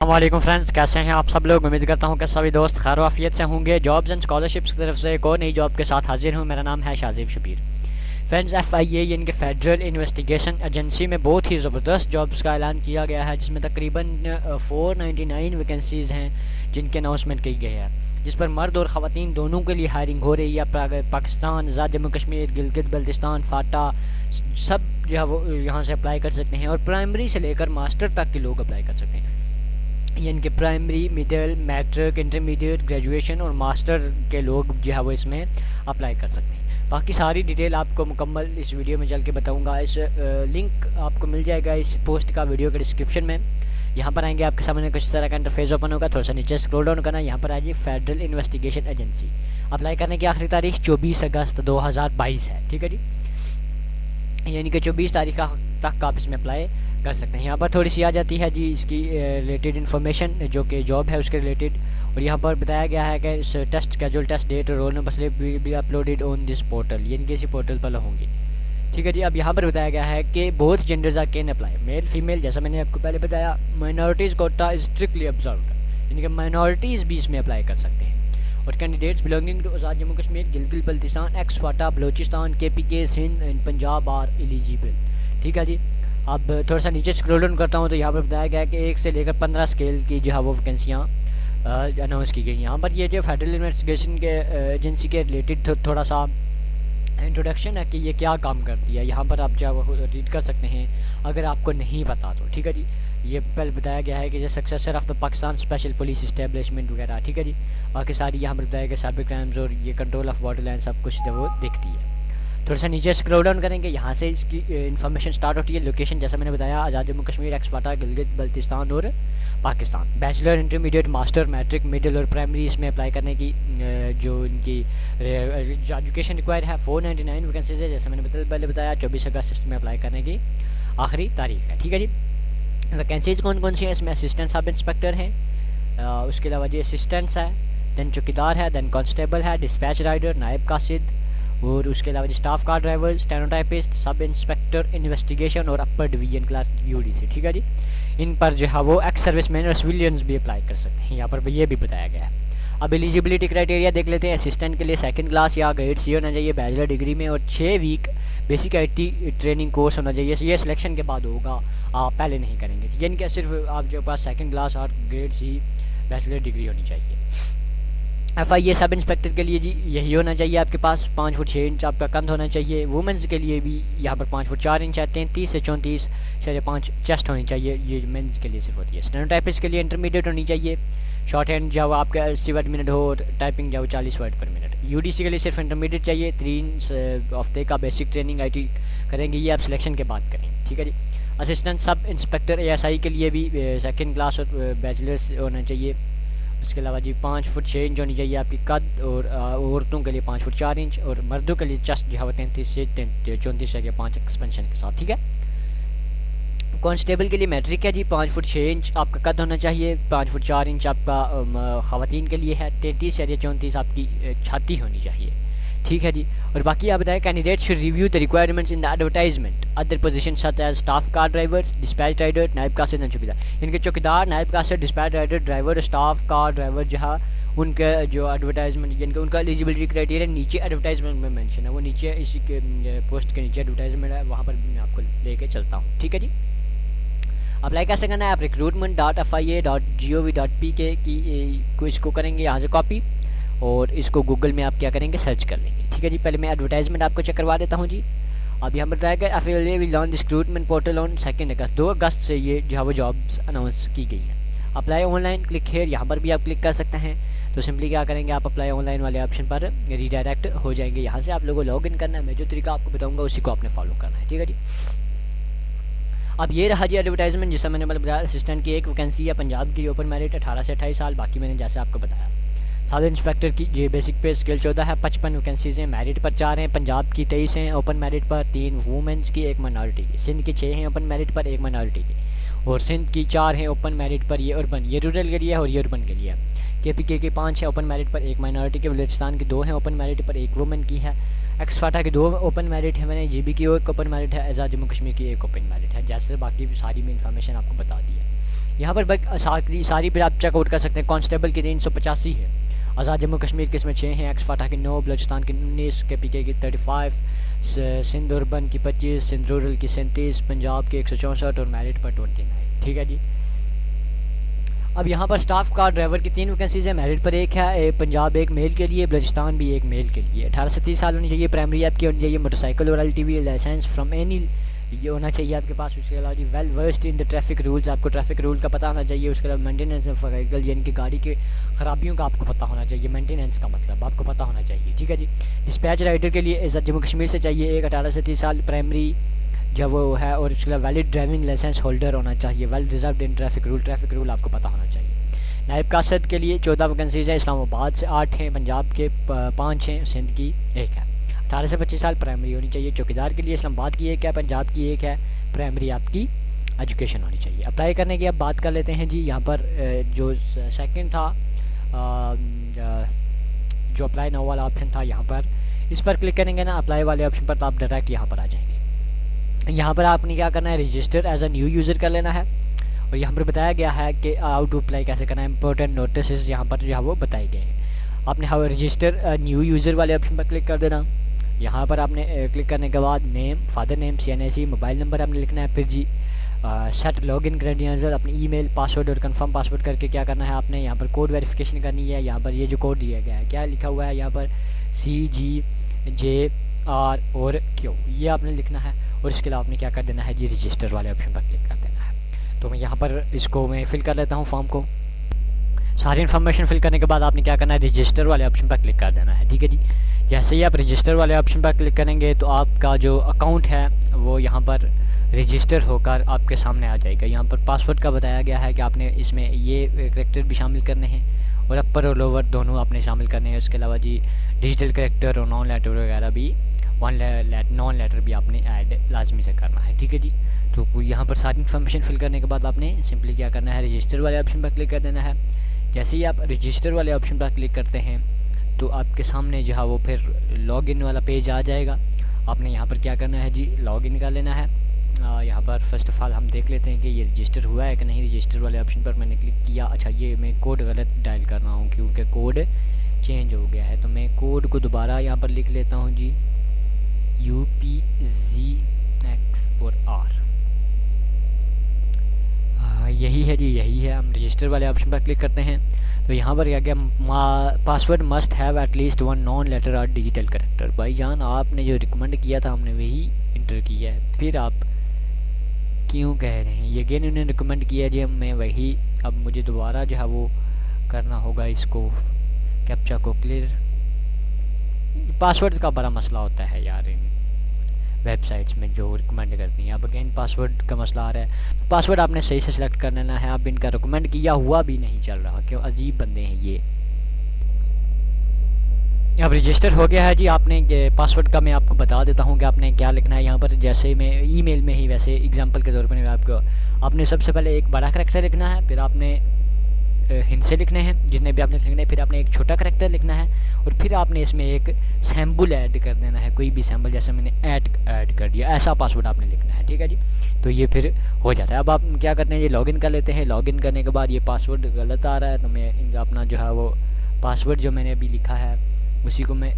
वालेकुम फ्रेंड्स, कैसे हैं आप सब लोग। उम्मीद करता हूं कि सभी दोस्त खैर आफियत से होंगे। जॉब्स एंड स्कॉलरशिप्स की तरफ से एक और नई जॉब के साथ हाजिर हूं। मेरा नाम है शाजिब शबीर। फ्रेंड्स, FIA यानी कि फेडरल इन्वेस्टिगेशन एजेंसी में बहुत ही ज़बरदस्त जॉब्स का ऐलान किया गया है, जिसमें तकरीबन 499 वैकेंसीज़ हैं जिनकी अनाउंसमेंट की गई है, जिस पर मर्द और ख़वातीन दोनों के लिए हायरिंग हो रही है। पाकिस्तान, आज़ाद जम्मू कश्मीर, गिलगित बल्तिस्तान, फाटा, सब जो है वो यहाँ से अप्लाई कर सकते हैं। और प्राइमरी से लेकर मास्टर तक के लोग अप्लाई कर सकते हैं, यानी कि primary, middle, matric, intermediate, graduation और मास्टर के लोग जो है वो इसमें अप्लाई कर सकते हैं। बाकी सारी डिटेल आपको मुकम्मल इस वीडियो में चल के बताऊंगा। इस लिंक आपको मिल जाएगा इस पोस्ट का वीडियो के डिस्क्रिप्शन में। यहाँ पर आएंगे, आपके सामने कुछ तरह का इंटरफेस ओपन होगा। थोड़ा सा नीचे स्क्रॉल डाउन करना, यहाँ पर आइए फेडरल इन्वेस्टिगेशन एजेंसी। अप्लाई करने की आखिरी तारीख 24 अगस्त 2022 है, ठीक है जी। यानी कि 24 तारीख तक आप इसमें अप्लाई कर सकते हैं। यहाँ पर थोड़ी सी आ जाती है जी इसकी रिलेटेड इन्फॉर्मेशन, जो कि जॉब है उसके रिलेटेड। और यहाँ पर बताया गया है कि इस टेस्ट कैजुअल टेस्ट डेट और रोल नंबर स्लिप भी अपलोडेड ऑन दिस पोर्टल, यानी कि इसी पोर्टल पर होंगी, ठीक है जी। अब यहाँ पर बताया गया है कि both genders are can apply, male female. जैसा मैंने आपको पहले बताया, minorities quota is strictly observed, यानी कि माइनॉरिटीज़ भी इसमें अप्लाई कर सकते हैं। और candidates belonging to Azad Jammu Kashmir, Gilgit Baltistan, ex FATA, Balochistan, KPK, Sindh and Punjab are eligible, ठीक है जी। अब थोड़ा सा नीचे स्क्रॉल डाउन करता हूँ तो यहाँ पर बताया गया है कि 1 से लेकर 15 स्केल की जो है वो वैकेंसियाँ अनाउंस की गई। यहाँ पर ये जो फेडरल इन्वेस्टिगेशन के एजेंसी के रिलेटेड थोड़ा सा इंट्रोडक्शन है कि ये क्या काम करती है। यहाँ पर आप जो है वो रीड कर सकते हैं अगर आपको नहीं पता तो, ठीक है जी। ये पहले बताया गया है कि जैसे successor of the Pakistan special police establishment वगैरह, ठीक है जी। बाकी सारी यहाँ पर बताया गया साइबर क्राइम्स और ये कंट्रोल ऑफ बॉर्डर लाइन सब कुछ जो वो देखती है। थोड़ा सा नीचे स्क्रॉल डाउन करेंगे, यहाँ से इसकी इन्फॉर्मेशन स्टार्ट होती है। लोकेशन जैसा मैंने बताया, आज़ाद जम्मू कश्मीर, एक्स फाटा, गिलगित बल्तिस्तान और Pakistan. Bachelor, intermediate, master, matric, middle और प्राइमरी इसमें अप्लाई करने की जो इनकी एजुकेशन रिक्वायर्ड है 499 वैकेंसीज है, जैसे मैंने पहले बताया। 24 अगस्त में अप्लाई करने की आखिरी तारीख है, ठीक है जी। वैकेंसीज कौन कौन सी हैं इसमें? असिस्टेंट सब इंस्पेक्टर हैं, उसके अलावा जी असिस्टेंट्स है, दैन चौकीदार है, दैन कांस्टेबल है, डिस्पैच राइडर, नायब कासिद, और उसके अलावा staff car driver, stenotypist, sub inspector investigation और अपर डिवीजन क्लास UDC, ठीक है जी। इन पर जो है वो एक्स सर्विस मैन और सिविलियंस भी अप्लाई कर सकते हैं, यहाँ पर ये भी बताया गया है। अब एलिजिबिलिटी क्राइटेरिया देख लेते हैं। असिस्टेंट के लिए 2nd क्लास या ग्रेड C होना चाहिए बैचलर डिग्री में, और 6 week basic IT training course होना चाहिए। ये सिलेक्शन के बाद होगा, आप पहले नहीं करेंगे, यानी कि सिर्फ आपके पास 2nd क्लास और ग्रेड C बैचलर डिग्री होनी चाहिए। FIA सब इंस्पेक्टर के लिए जी यही होना चाहिए आपके पास। 5 फुट 6 इंच आपका कंध होना चाहिए। वुमेंस के लिए भी यहाँ पर 5 फुट 4 इंच है। 33 से 34.5 चेस्ट होनी चाहिए, ये मेंस के लिए सिर्फ होती है। स्टेनोटाइपिस्ट के लिए इंटरमीडिएट होनी चाहिए। शॉर्ट हैंड जो आपका 80 वर्ड मिनट हो, और टाइपिंग जो 40 वर्ड पर मिनट। UDC के लिए सिर्फ इंटरमीडिएट चाहिए। 3 हफ्ते का बेसिक ट्रेनिंग IT करेंगे, ये आप सिलेक्शन के बाद करेंगे, ठीक है जी। असिस्टेंट सब इंस्पेक्टर ASI के लिए भी 2nd क्लास और बैचलर्स होना चाहिए। उसके अलावा जी 5 फुट 6 इंच होनी चाहिए आपकी कद, और औरतों के लिए 5 फुट 4 इंच, और मर्दों के लिए चेस्ट जो है 33 से 34 या 5 एक्सपेंशन के साथ, ठीक है। कांस्टेबल के लिए मैट्रिक है जी। 5 फुट 6 इंच आपका कद होना चाहिए। 5 फुट 4 इंच आपका ख़वातीन के लिए है। 33 या 34 आपकी छाती होनी चाहिए, ठीक है जी। और बाकी आप बताएं, candidate should review the requirements in the advertisement other position such as staff car drivers, dispatch rider, नायब कासिद एंड चौकीदार। इनके चौकीदार, नायब कासिद, dispatch rider, driver, staff car driver जो है उनके जो एडवर्टाइजमेंट, यानी कि उनका एलिजिबिलिटी क्राइटेरिया नीचे एडवर्टाइजमेंट में मेंशन है। वो नीचे इसी के पोस्ट के नीचे एडवर्टाइजमेंट है, वहाँ पर मैं आपको लेके चलता हूँ, ठीक है जी। अप्लाई कैसे करना है? आप recruitment.fia.gov.pk को इसको करेंगे यहाँ से कॉपी, और इसको गूगल में आप क्या करेंगे, सर्च कर लेंगे, ठीक है जी। पहले मैं एडवर्टाइजमेंट आपको चेक करवा देता हूँ जी। अब यहाँ पर बताया कि FIA will launch recruitment portal on 2 अगस्त, 2 अगस्त से ये जो है वो जॉब्स अनाउंस की गई है। अप्लाई ऑनलाइन, क्लिक हेयर, यहाँ पर भी आप क्लिक कर सकते हैं। तो सिंपली क्या करेंगे, आप अप्लाई ऑनलाइन वाले ऑप्शन पर रीडायरेक्ट हो जाएंगे। यहाँ से आप लोगों को लॉग इन करना है। मैं जो तरीका आपको बताऊँगा उसी को आपने फॉलो करना है, ठीक है जी। अब ये रहा जी एडवर्टाइजमेंट, जिससे मैंने बताया असिस्टेंट की 1 वैकेंसी है पंजाब की, ओपन मेरिट 18 से 28 साल। बाकी मैंने जैसे आपको बताया। सब इंस्पेक्टर की जो बेसिक पे स्केल 14 है। 55 वैकेंसीज़ हैं। मेरिट पर 4 हैं। पंजाब की 23 हैं ओपन मेरिट पर, 3 वुमेंस की, 1 माइनॉरिटी की। सिंध की 6 हैं ओपन मेरिट पर, 1 माइनॉरिटी की। और सिंध की 4 हैं ओपन मेरिट पर, ये अर्बन, ये रूरल के लिए है और ये अर्बन के लिए है। KPK की 5 है ओपन मेरिट पर, 1 माइनॉरिटी की। बलूचिस्तान की 2 हैं ओपन मेरिट पर, 1 वुमेन की है। एक्स फाटा की 2 ओपन मेरिट है। मैंने GB की 1 ओपन मेरिट है। आज़ाद जम्मू कश्मीर की 1 ओपन मेरिट है। जैसे बाकी सारी में इन्फॉर्मेशन आपको बता दी है। यहाँ पर सारी फिर आप चेकआउट कर सकते हैं। कांस्टेबल की 385 है, आज़ाद जम्मू कश्मीर के इसमें 6 हैं, एक्स फाटा की 9, बलूचिस्तान की 19, के पी के की 35, सिंध अर्बन की 25, सिंध रूरल की 37, पंजाब की 164 और मेरिट पर 29। ठीक है जी। अब यहाँ पर स्टाफ कार ड्राइवर की 3 वैकेंसीज़ है, मेरिट पर 1 है, पंजाब 1 मेल के लिए, बलूचिस्तान भी 1 मेल के लिए। 18 से 30 साल होनी चाहिए, प्राइमरी आपकी होनी चाहिए, मोटरसाइकिल और LTV लाइसेंस फ्रॉम एनी ये होना चाहिए आपके पास। उसके अलावा जी well versed in the traffic rules, आपको ट्रैफिक रूल का पता होना चाहिए। उसके अलावा मेंटेनेंस ऑफ व्हीकल, यानी कि गाड़ी के ख़राबियों का आपको पता होना चाहिए। मेंटेनेंस का मतलब आपको पता होना चाहिए। ठीक है जी। डिस्पैच राइडर के लिए जम्मू कश्मीर से चाहिए एक, 18 से 30 साल, प्राइमरी जब वो है, और उसके अलावा वैलिड ड्राइविंग लाइसेंस होल्डर होना चाहिए। Well reserved in traffic rule आपको पता होना चाहिए। नायब कासद के लिए 14 वैकेंसीज़ है, इस्लामाबाद से 8 हैं, पंजाब के 5 हैं, सिंध की 1 है। 18 से 25 साल, प्राइमरी होनी चाहिए। चौकीदार के लिए इस्लामाबाद की 1 है, पंजाब की 1 है, प्राइमरी आपकी एजुकेशन होनी चाहिए। अप्लाई करने की अब बात कर लेते हैं जी। यहाँ पर जो सेकंड था, जो अप्लाई नाउ वाला ऑप्शन था, यहाँ पर इस पर क्लिक करेंगे ना अप्लाई वाले ऑप्शन पर, तो आप डायरेक्ट यहाँ पर आ जाएंगे। यहाँ पर आपने क्या करना है, register as a new user कर लेना है, और यहाँ पर बताया गया है कि हाउ टू अप्लाई कैसे करना है। इंपॉर्टेंट नोटिस यहाँ पर जो है वो बताए गए हैं। आपने हाउ रजिस्टर न्यू यूज़र वाले ऑप्शन पर क्लिक कर देना। यहाँ पर आपने क्लिक करने के बाद name, father name, CNAC, mobile number आपने लिखना है। फिर जी सेट लॉगिन क्रेडेंशियल, अपनी ईमेल, पासवर्ड और कंफर्म पासवर्ड करके क्या करना है आपने यहाँ पर कोड वेरिफिकेशन करनी है। यहाँ पर ये जो कोड दिया गया है, क्या लिखा हुआ है यहाँ पर, CGJR और Q, ये आपने लिखना है। और इसके अलावा आपने क्या कर देना है जी, रजिस्टर वाले ऑप्शन पर क्लिक कर देना है। तो मैं यहाँ पर इसको मैं फिल कर लेता हूँ फॉर्म को। सारी इन्फॉर्मेशन फिल करने के बाद आपने क्या करना है, रजिस्टर वाले ऑप्शन पर क्लिक कर देना है। ठीक है जी। जैसे ही आप रजिस्टर वाले ऑप्शन पर क्लिक करेंगे तो आपका जो अकाउंट है वो यहाँ पर रजिस्टर होकर आपके सामने आ जाएगा। यहाँ पर पासवर्ड का बताया गया है कि आपने इसमें ये करैक्टर भी शामिल करने हैं, और अपर और लोअर दोनों आपने शामिल करने हैं। उसके अलावा जी डिजिटल करैक्टर और नॉन लेटर वगैरह भी, नॉन लेटर भी आपने ऐड लाजमी से करना है। ठीक है जी। तो यहाँ पर सारी इन्फॉर्मेशन फिल करने के बाद आपने सिंपली क्या करना है, रजिस्टर वाले ऑप्शन पर क्लिक कर देना है। जैसे ही आप रजिस्टर वाले ऑप्शन पर क्लिक करते हैं तो आपके सामने जो है वो फिर लॉगिन वाला पेज आ जाएगा। आपने यहाँ पर क्या करना है जी, लॉगिन कर लेना है। यहाँ पर फ़र्स्ट ऑफ़ ऑल हम देख लेते हैं कि ये रजिस्टर हुआ है कि नहीं। रजिस्टर वाले ऑप्शन पर मैंने क्लिक किया। अच्छा, ये मैं कोड गलत डायल कर रहा हूँ क्योंकि कोड चेंज हो गया है, तो मैं कोड को दोबारा यहाँ पर लिख लेता हूँ जी, UPZX और R। यही है जी, यही है। हम रजिस्टर वाले ऑप्शन पर क्लिक करते हैं तो यहाँ पर क्या गया, password must have at least 1 non letter और डिजिटल करैक्टर। भाईजान आपने जो रिकमेंड किया था हमने वही इंटर किया है, फिर आप क्यों कह रहे हैं, ये अगेन उन्होंने रिकमेंड किया जी, मैं वही, अब मुझे दोबारा जो है वो करना होगा इसको, कैप्चा को क्लियर। पासवर्ड का बड़ा मसला होता है यार इन वेबसाइट्स में जो रिकमेंड करती हैं। अब अगेन पासवर्ड का मसला आ रहा है, पासवर्ड आपने सही से सिलेक्ट कर लेना है। आप इनका रिकमेंड किया हुआ भी नहीं चल रहा, क्यों, अजीब बंदे हैं ये। अब रजिस्टर हो गया है जी। आपने पासवर्ड का मैं आपको बता देता हूँ कि आपने क्या लिखना है यहाँ पर। जैसे मैं ईमेल में ही, वैसे एग्जांपल के तौर पर आपको, आपने सबसे पहले एक बड़ा करैक्टर लिखना है, फिर आपने हिंद से लिखने हैं जितने भी आपने लिखने हैं, फिर आपने एक छोटा करैक्टर लिखना है, और फिर आपने इसमें एक सैम्बल ऐड कर देना है, कोई भी सैम्बल, जैसे मैंने ऐड कर दिया, ऐसा पासवर्ड आपने लिखना है। ठीक है जी। तो ये फिर हो जाता है। अब आप क्या करते हैं, ये लॉगिन कर लेते हैं। लॉगिन करने के बाद ये पासवर्ड गलत आ रहा है, तो मैं अपना जो है वो पासवर्ड जो मैंने अभी लिखा है उसी को मैं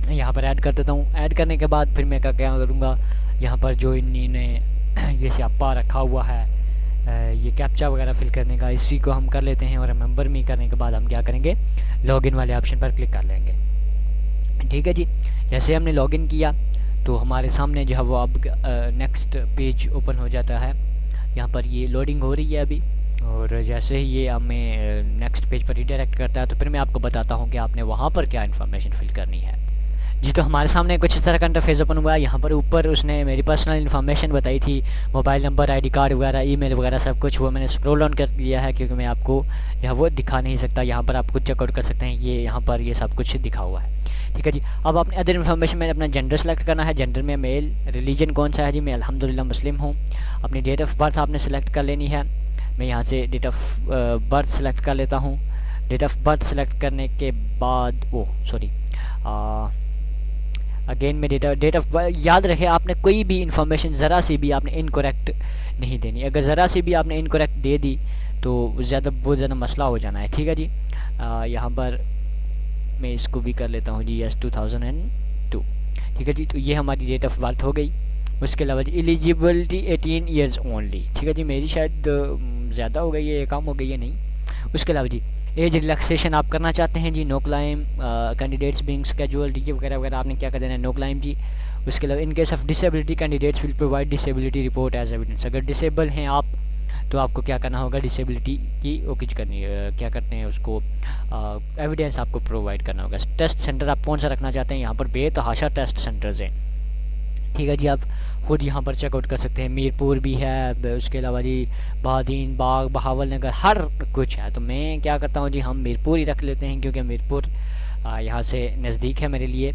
यहाँ पर ऐड कर देता हूँ। ऐड करने के बाद फिर मैं क्या करूँगा, यहाँ पर जो इन्होंने ये स्यापा रखा हुआ है, ये कैप्चा वगैरह फिल करने का, इसी को हम कर लेते हैं। और रिमेंबर मी करने के बाद हम क्या करेंगे, लॉगिन वाले ऑप्शन पर क्लिक कर लेंगे। ठीक है जी। जैसे हमने लॉगिन किया तो हमारे सामने जो है वो अब नेक्स्ट पेज ओपन हो जाता है। यहाँ पर ये लोडिंग हो रही है अभी, और जैसे ही ये हमें नेक्स्ट पेज पर रिडायरेक्ट करता है तो फिर मैं आपको बताता हूँ कि आपने वहाँ पर क्या इन्फॉर्मेशन फिल करनी है जी। तो हमारे सामने कुछ इस तरह का इंटरफेस ओपन हुआ है। यहाँ पर ऊपर उसने मेरी पर्सनल इन्फॉर्मेशन बताई थी, मोबाइल नंबर, ID कार्ड वगैरह, ईमेल वगैरह सब कुछ, वो मैंने स्क्रॉल डाउन कर दिया है क्योंकि मैं आपको यहाँ वो दिखा नहीं सकता। यहाँ पर आप कुछ चेकआउट कर सकते हैं, ये यहाँ पर ये सब कुछ दिखा हुआ है। ठीक है जी। अब आपने अदर इन्फॉर्मेशन में अपना जेंडर सेलेक्ट करना है। जेंडर में मेल, रिलीजन कौन सा है जी, मैं अल्हम्दुलिल्लाह मुस्लिम हूँ। अपनी डेट ऑफ बर्थ आपने सेलेक्ट कर लेनी है। मैं यहाँ से डेट ऑफ बर्थ सेलेक्ट कर लेता हूँ। डेट ऑफ बर्थ सेलेक्ट करने के बाद अगेन में डेट ऑफ याद रखे, आपने कोई भी इंफॉर्मेशन ज़रा सी भी आपने इनकरेक्ट नहीं देनी। अगर ज़रा सी भी आपने इनकरेक्ट दे दी तो बहुत ज़्यादा मसला हो जाना है, ठीक है जी। यहाँ पर मैं इसको भी कर लेता हूँ जी, यस 2002, ठीक है जी। तो ये हमारी डेट ऑफ बर्थ हो गई। उसके अलावा जी एलिजिबिलिटी 18 ईयर्स ओनली, ठीक है जी। मेरी शायद ज़्यादा हो गई है, कम हो गई है, नहीं। उसके अलावा जी एज रिलैक्सेशन आप करना चाहते हैं जी, no claim, candidates being scheduled, ठीक है, वगैरह वगैरह आपने क्या कर देना है, नो क्लाइम जी। उसके अलावा in case of disability candidates will provide disability report as evidence. अगर डिसेबल हैं आप तो आपको क्या करना होगा, डिसेबिलिटी की वो कुछ करनी क्या करते हैं उसको, एविडेंस आपको प्रोवाइड करना होगा। टेस्ट सेंटर आप कौन सा रखना चाहते हैं, यहाँ पर बेतहाशा टेस्ट सेंटर्स हैं, ठीक है जी। आप खुद यहाँ पर चेकआउट कर सकते हैं, मीरपुर भी है, उसके अलावा जी बहादीन बाग, बहावल नगर, हर कुछ है। तो मैं क्या करता हूँ जी, हम मीरपुर ही रख लेते हैं क्योंकि मीरपुर यहाँ से नज़दीक है मेरे लिए।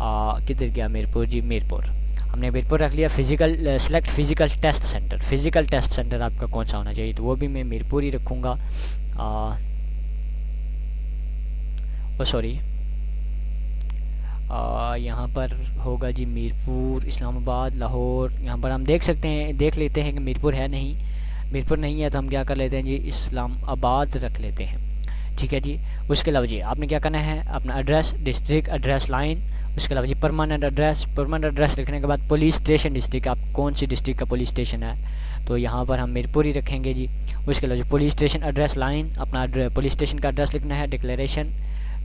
किधर गया मीरपुर जी, मीरपुर हमने मीरपुर रख लिया। Physical select physical test centre, physical test centre आपका कौन सा होना चाहिए, तो वो भी मैं मीरपुर ही रखूँगा। ओ सॉरी, यहाँ पर होगा जी मीरपुर, इस्लामाबाद, लाहौर। यहाँ पर हम देख सकते हैं, देख लेते हैं कि मीरपुर है नहीं, मीरपुर नहीं है तो हम क्या कर लेते हैं जी, इस्लामाबाद रख लेते हैं, ठीक है जी। उसके अलावा जी आपने क्या करना है, अपना एड्रेस, डिस्ट्रिक्ट एड्रेस लाइन। उसके अलावा जी परमानेंट एड्रेस लिखने के बाद पुलिस स्टेशन, डिस्ट्रिक्ट आप कौन सी डिस्ट्रिक्ट का पुलिस स्टेशन है, तो यहाँ पर हम मीरपुर ही रखेंगे जी। उसके अलावा जी पुलिस स्टेशन एड्रेस लाइन, अपना पुलिस स्टेशन का एड्रेस लिखना है, डिक्लेरेशन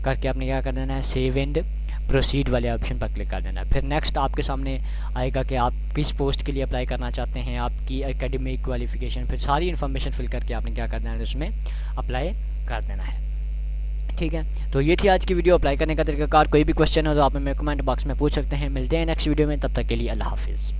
करके आपने क्या कर देना है, सेव एंड प्रोसीड वाले ऑप्शन पर क्लिक कर देना है। फिर नेक्स्ट आपके सामने आएगा कि आप किस पोस्ट के लिए अप्लाई करना चाहते हैं, आपकी एकेडमिक क्वालिफिकेशन, फिर सारी इन्फॉर्मेशन फिल करके आपने क्या कर देना है, उसमें अप्लाई कर देना है, ठीक है। तो ये थी आज की वीडियो अप्लाई करने का तरीकाकार। कोई भी क्वेश्चन हो तो आप हमें कमेंट बॉक्स में पूछ सकते हैं। मिलते हैं नेक्स्ट वीडियो में, तब तक के लिए अल्लाह हाफिज़।